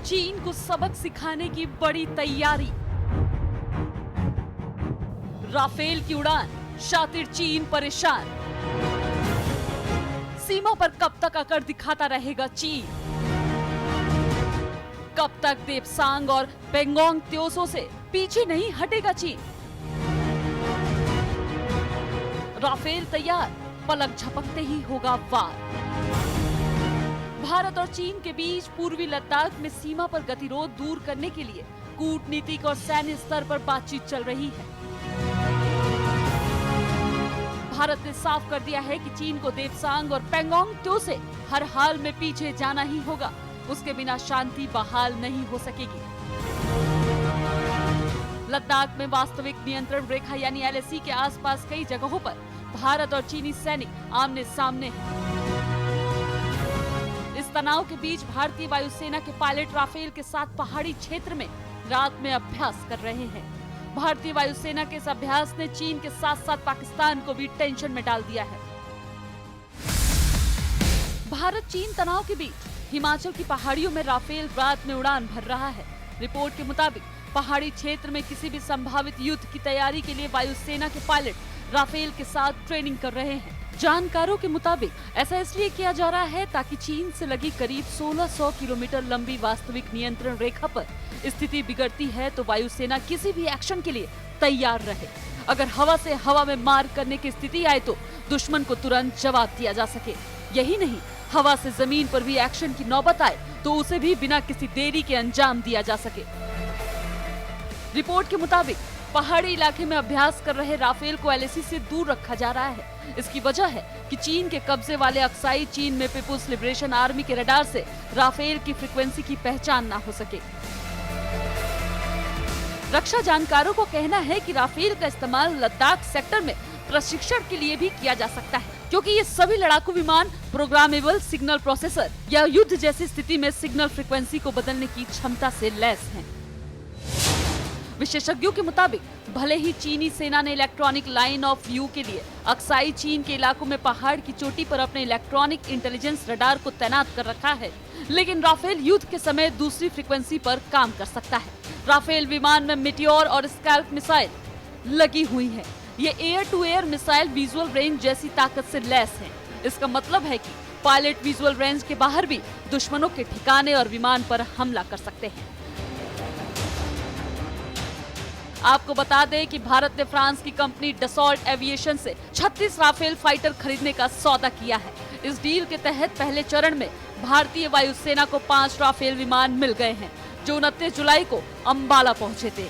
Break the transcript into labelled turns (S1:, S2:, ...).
S1: चीन को सबक सिखाने की बड़ी तैयारी। राफेल की उड़ान, शातिर चीन परेशान। सीमा पर कब तक अकड़ दिखाता रहेगा चीन? कब तक देपसांग और पेंगोंग त्योसो से पीछे नहीं हटेगा चीन? राफेल तैयार, पलक झपकते ही होगा वार। भारत और चीन के बीच पूर्वी लद्दाख में सीमा पर गतिरोध दूर करने के लिए कूटनीतिक और सैन्य स्तर पर बातचीत चल रही है। भारत ने साफ कर दिया है कि चीन को देपसांग और पेंगोंग त्योसो से हर हाल में पीछे जाना ही होगा, उसके बिना शांति बहाल नहीं हो सकेगी। लद्दाख में वास्तविक नियंत्रण रेखा यानी LAC के आसपास कई जगहों पर भारत और चीनी सैनिक आमने सामने हैं। इस तनाव के बीच भारतीय वायुसेना के पायलट राफेल के साथ पहाड़ी क्षेत्र में रात में अभ्यास कर रहे हैं। भारतीय वायुसेना के इस अभ्यास ने चीन के साथ साथ पाकिस्तान को भी टेंशन में डाल दिया है। भारत चीन तनाव के बीच हिमाचल की पहाड़ियों में राफेल रात में उड़ान भर रहा है। रिपोर्ट के मुताबिक पहाड़ी क्षेत्र में किसी भी संभावित युद्ध की तैयारी के लिए वायुसेना के पायलट राफेल के साथ ट्रेनिंग कर रहे हैं। जानकारों के मुताबिक ऐसा इसलिए किया जा रहा है ताकि चीन से लगी करीब 1600 किलोमीटर लंबी वास्तविक नियंत्रण रेखा पर स्थिति बिगड़ती है तो वायुसेना किसी भी एक्शन के लिए तैयार रहे। अगर हवा से हवा में मार करने की स्थिति आए तो दुश्मन को तुरंत जवाब दिया जा सके। यही नहीं, हवा से जमीन पर भी एक्शन की नौबत आए तो उसे भी बिना किसी देरी के अंजाम दिया जा सके। रिपोर्ट के मुताबिक पहाड़ी इलाके में अभ्यास कर रहे राफेल को LAC से दूर रखा जा रहा है। इसकी वजह है कि चीन के कब्जे वाले अक्साई चीन में पीपुल्स लिबरेशन आर्मी के रडार से राफेल की फ्रीक्वेंसी की पहचान ना हो सके। रक्षा जानकारों को कहना है कि राफेल का इस्तेमाल लद्दाख सेक्टर में प्रशिक्षण के लिए भी किया जा सकता है, क्योंकि ये सभी लड़ाकू विमान प्रोग्रामेबल सिग्नल प्रोसेसर या युद्ध जैसी स्थिति में सिग्नल फ्रीक्वेंसी को बदलने की क्षमता से लैस हैं। विशेषज्ञों के मुताबिक भले ही चीनी सेना ने इलेक्ट्रॉनिक लाइन ऑफ व्यू के लिए अक्साई चीन के इलाकों में पहाड़ की चोटी पर अपने इलेक्ट्रॉनिक इंटेलिजेंस रडार को तैनात कर रखा है, लेकिन राफेल युद्ध के समय दूसरी फ्रीक्वेंसी पर काम कर सकता है। राफेल विमान में मिटियोर और स्कैल्प मिसाइल लगी हुई है। ये air to air missile visual range जैसी ताकत से लैस हैं। इसका मतलब है कि पायलट विजुअल रेंज के बाहर भी दुश्मनों के ठिकाने और विमान पर हमला कर सकते हैं। आपको बता दें कि भारत ने फ्रांस की कंपनी डसॉल्ट एविएशन से 36 राफेल फाइटर खरीदने का सौदा किया है। इस डील के तहत पहले चरण में भारतीय वायुसेना को 5 राफेल विमान मिल गए हैं, जो 29 जुलाई को अंबाला पहुंचे थे।